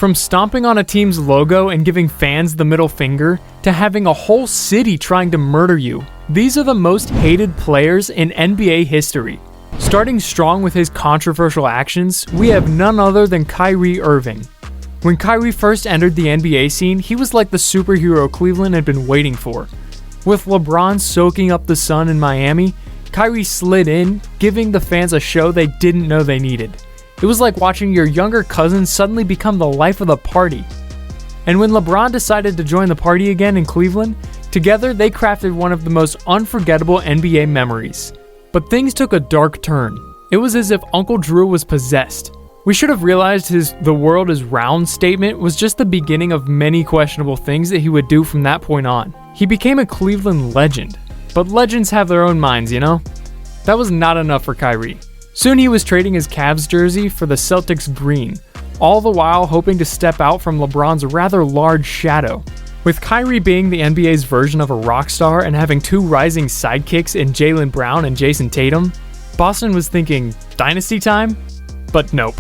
From stomping on a team's logo and giving fans the middle finger, to having a whole city trying to murder you, these are the most hated players in NBA history. Starting strong with his controversial actions, we have none other than Kyrie Irving. When Kyrie first entered the NBA scene, he was like the superhero Cleveland had been waiting for. With LeBron soaking up the sun in Miami, Kyrie slid in, giving the fans a show they didn't know they needed. It was like watching your younger cousin suddenly become the life of the party. And when LeBron decided to join the party again in Cleveland, together they crafted one of the most unforgettable NBA memories. But things took a dark turn. It was as if Uncle Drew was possessed. We should have realized his "the world is round" statement was just the beginning of many questionable things that he would do from that point on. He became a Cleveland legend. But legends have their own minds, you know? That was not enough for Kyrie. Soon he was trading his Cavs jersey for the Celtics green, all the while hoping to step out from LeBron's rather large shadow. With Kyrie being the NBA's version of a rock star and having two rising sidekicks in Jaylen Brown and Jason Tatum, Boston was thinking, dynasty time? But nope.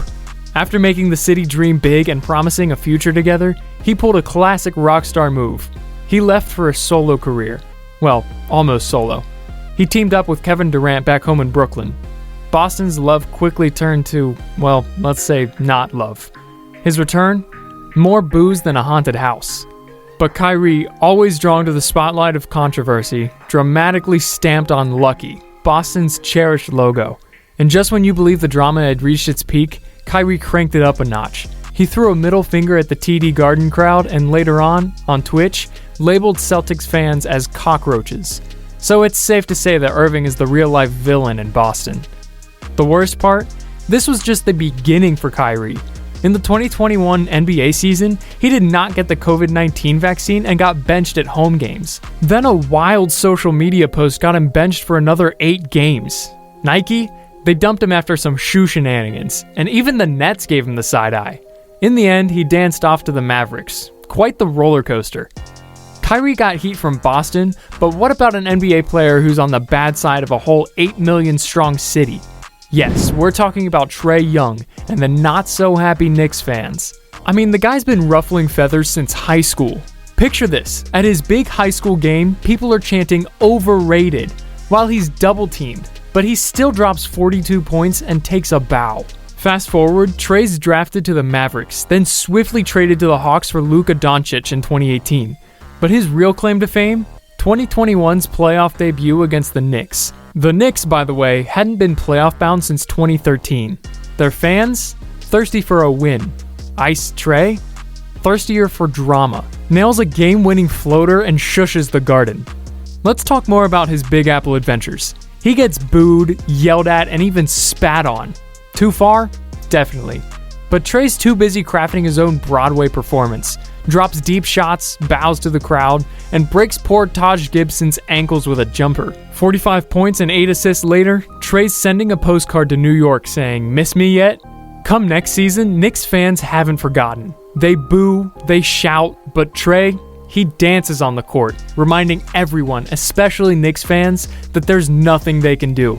After making the city dream big and promising a future together, he pulled a classic rock star move. He left for a solo career. Well, almost solo. He teamed up with Kevin Durant back home in Brooklyn. Boston's love quickly turned to, well, let's say not love. His return? More booze than a haunted house. But Kyrie, always drawn to the spotlight of controversy, dramatically stamped on Lucky, Boston's cherished logo. And just when you believe the drama had reached its peak, Kyrie cranked it up a notch. He threw a middle finger at the TD Garden crowd and later on Twitch, labeled Celtics fans as cockroaches. So it's safe to say that Irving is the real-life villain in Boston. The worst part? This was just the beginning for Kyrie. In the 2021 NBA season, he did not get the COVID-19 vaccine and got benched at home games. Then a wild social media post got him benched for another 8 games. Nike? They dumped him after some shoe shenanigans, and even the Nets gave him the side eye. In the end, he danced off to the Mavericks. Quite the roller coaster. Kyrie got heat from Boston, but what about an NBA player who's on the bad side of a whole 8 million strong city? Yes, we're talking about Trae Young and the not-so-happy Knicks fans. I mean, the guy's been ruffling feathers since high school. Picture this, at his big high school game, people are chanting "overrated" while he's double-teamed, but he still drops 42 points and takes a bow. Fast forward, Trae's drafted to the Mavericks, then swiftly traded to the Hawks for Luka Doncic in 2018. But his real claim to fame? 2021's playoff debut against the Knicks. The Knicks, by the way, hadn't been playoff bound since 2013. Their fans? Thirsty for a win. Ice Trae? Thirstier for drama. Nails a game-winning floater and shushes the Garden. Let's talk more about his Big Apple adventures. He gets booed, yelled at, and even spat on. Too far? Definitely. But Trae's too busy crafting his own Broadway performance. Drops deep shots, bows to the crowd, and breaks poor Taj Gibson's ankles with a jumper. 45 points and 8 assists later, Trae's sending a postcard to New York saying, "Miss me yet?" Come next season, Knicks fans haven't forgotten. They boo, they shout, but Trae, he dances on the court, reminding everyone, especially Knicks fans, that there's nothing they can do.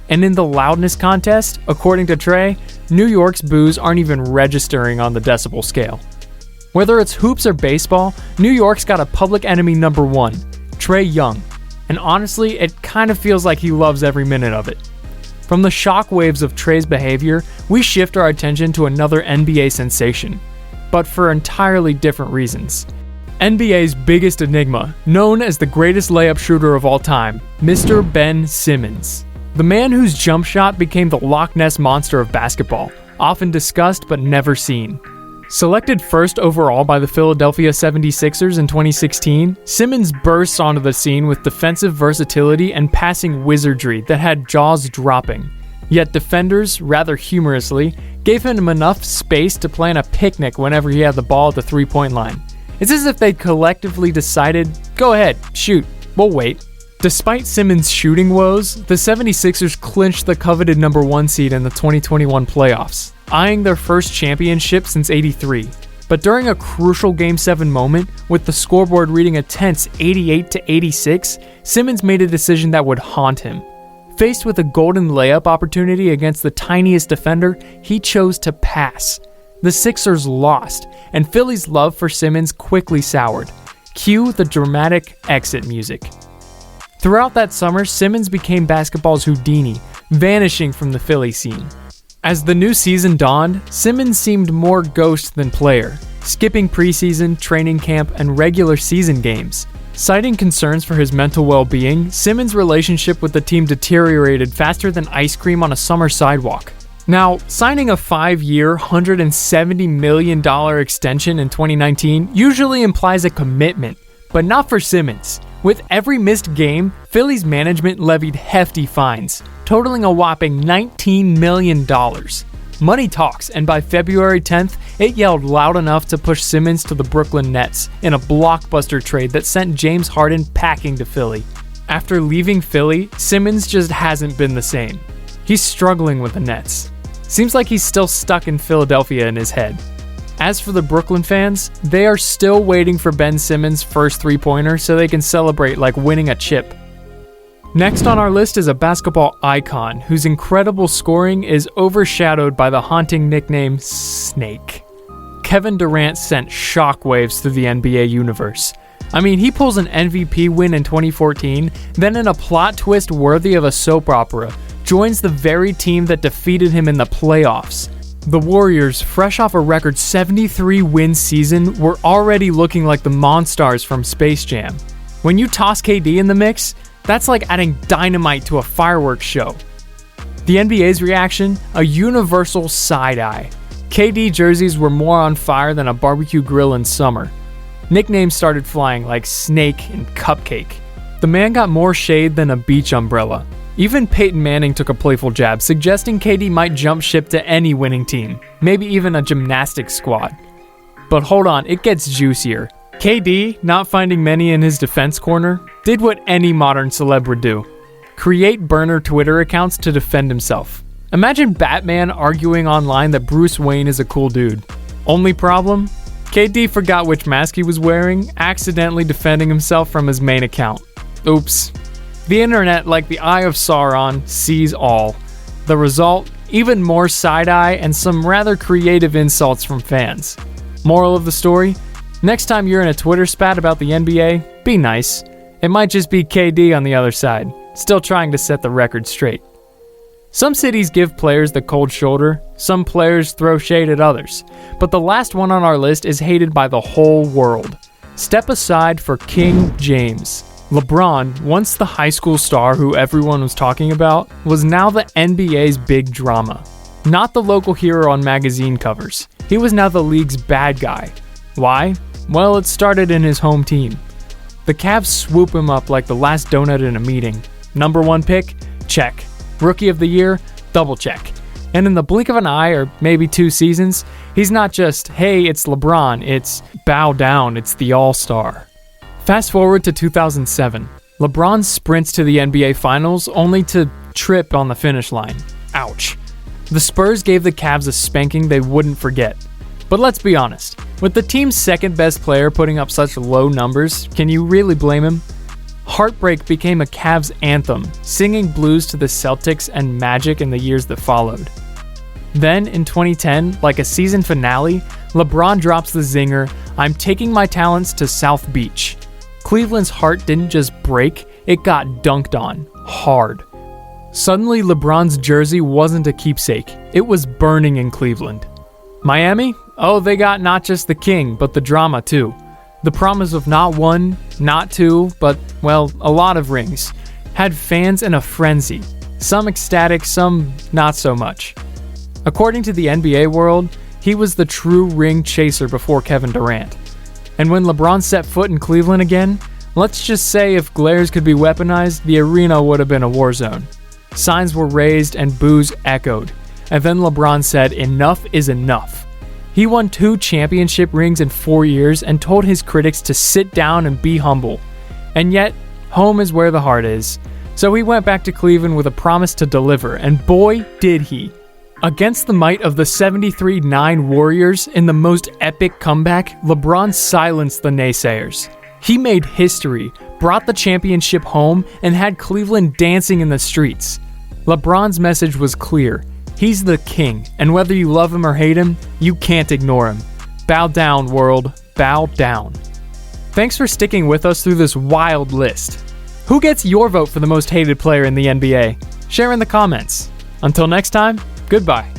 And in the loudness contest, according to Trae, New York's boos aren't even registering on the decibel scale. Whether it's hoops or baseball, New York's got a public enemy number one, Trae Young. And honestly, it kind of feels like he loves every minute of it. From the shockwaves of Trae's behavior, we shift our attention to another NBA sensation, but for entirely different reasons. NBA's biggest enigma, known as the greatest layup shooter of all time, Mr. Ben Simmons. The man whose jump shot became the Loch Ness Monster of basketball, often discussed but never seen. Selected first overall by the Philadelphia 76ers in 2016, Simmons bursts onto the scene with defensive versatility and passing wizardry that had jaws dropping. Yet defenders, rather humorously, gave him enough space to plan a picnic whenever he had the ball at the three-point line. It's as if they'd collectively decided, go ahead, shoot, we'll wait. Despite Simmons' shooting woes, the 76ers clinched the coveted number 1 seed in the 2021 playoffs, eyeing their first championship since '83. But during a crucial Game 7 moment, with the scoreboard reading a tense 88-86, Simmons made a decision that would haunt him. Faced with a golden layup opportunity against the tiniest defender, he chose to pass. the Sixers lost, and Philly's love for Simmons quickly soured. Cue the dramatic exit music. Throughout that summer, Simmons became basketball's Houdini, vanishing from the Philly scene. As the new season dawned, Simmons seemed more ghost than player, skipping preseason, training camp, and regular season games. Citing concerns for his mental well-being, Simmons' relationship with the team deteriorated faster than ice cream on a summer sidewalk. Now, signing a 5-year, $170 million extension in 2019 usually implies a commitment, but not for Simmons. With every missed game, Philly's management levied hefty fines, totaling a whopping $19 million. Money talks, and by February 10th, it yelled loud enough to push Simmons to the Brooklyn Nets in a blockbuster trade that sent James Harden packing to Philly. After leaving Philly, Simmons just hasn't been the same. He's struggling with the Nets. Seems like he's still stuck in Philadelphia in his head. As for the Brooklyn fans, they are still waiting for Ben Simmons' first three-pointer so they can celebrate like winning a chip. Next on our list is a basketball icon whose incredible scoring is overshadowed by the haunting nickname Snake. Kevin Durant sent shockwaves through the NBA universe. I mean, he pulls an MVP win in 2014, then in a plot twist worthy of a soap opera, joins the very team that defeated him in the playoffs. The Warriors, fresh off a record 73-win season, were already looking like the Monstars from Space Jam. When you toss KD in the mix, that's like adding dynamite to a fireworks show. The NBA's reaction? A universal side-eye. KD jerseys were more on fire than a barbecue grill in summer. Nicknames started flying like Snake and Cupcake. The man got more shade than a beach umbrella. Even Peyton Manning took a playful jab, suggesting KD might jump ship to any winning team, maybe even a gymnastics squad. But hold on, it gets juicier. KD, not finding many in his defense corner, did what any modern celeb would do. Create burner Twitter accounts to defend himself. Imagine Batman arguing online that Bruce Wayne is a cool dude. Only problem? KD forgot which mask he was wearing, accidentally defending himself from his main account. Oops. The internet, like the eye of Sauron, sees all. The result? Even more side-eye and some rather creative insults from fans. Moral of the story? Next time you're in a Twitter spat about the NBA, be nice. It might just be KD on the other side, still trying to set the record straight. Some cities give players the cold shoulder, some players throw shade at others, but the last one on our list is hated by the whole world. Step aside for King James. LeBron, once the high school star who everyone was talking about, was now the NBA's big drama. Not the local hero on magazine covers. He was now the league's bad guy. Why? Well, it started in his home team. The Cavs swoop him up like the last donut in a meeting. Number 1 pick? Check. Rookie of the year? Double check. And in the blink of an eye, or maybe 2 seasons, he's not just, hey, it's LeBron, it's bow down, it's the all-star. Fast forward to 2007. LeBron sprints to the NBA Finals only to trip on the finish line. Ouch. The Spurs gave the Cavs a spanking they wouldn't forget. But let's be honest, with the team's second best player putting up such low numbers, can you really blame him? Heartbreak became a Cavs anthem, singing blues to the Celtics and Magic in the years that followed. Then, in 2010, like a season finale, LeBron drops the zinger, "I'm taking my talents to South Beach." Cleveland's heart didn't just break, it got dunked on. Hard. Suddenly, LeBron's jersey wasn't a keepsake. It was burning in Cleveland. Miami? Oh, they got not just the king, but the drama too. The promise of not 1, not 2, but, well, a lot of rings. Had fans in a frenzy. Some ecstatic, some not so much. According to the NBA world, he was the true ring chaser before Kevin Durant. And when LeBron set foot in Cleveland again, let's just say if glares could be weaponized, the arena would have been a war zone. Signs were raised and boos echoed. And then LeBron said, enough is enough. He won 2 championship rings in 4 years and told his critics to sit down and be humble. And yet, home is where the heart is. So he went back to Cleveland with a promise to deliver, and boy, did he. Against the might of the 73-9 Warriors in the most epic comeback, LeBron silenced the naysayers. He made history, brought the championship home, and had Cleveland dancing in the streets. LeBron's message was clear. He's the king, and whether you love him or hate him, you can't ignore him. Bow down, world. Bow down. Thanks for sticking with us through this wild list. Who gets your vote for the most hated player in the NBA? Share in the comments. Until next time, goodbye.